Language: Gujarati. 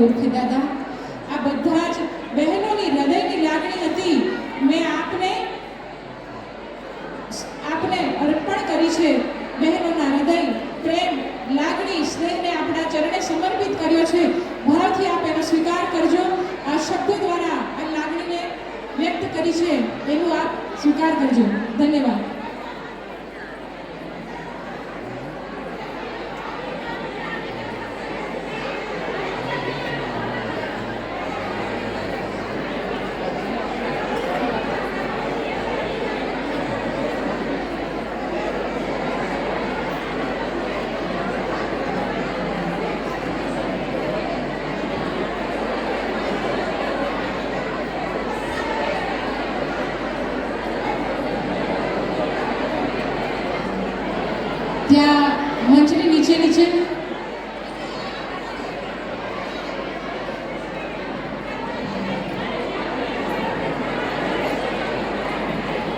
ઓળખી દાદા આ બધા જ બહેનોની હૃદયની લાગણી હતી મેં આપને અર્પણ કરી છે બહેનોના હૃદય પ્રેમ લાગણી સ્નેહને આપણા ચરણે સમર્પિત કર્યો છે ભાવથી આપ એનો સ્વીકાર કરજો આ શબ્દો દ્વારા આ લાગણીને વ્યક્ત કરી છે એનું આપ સ્વીકાર કરજો ધન્યવાદ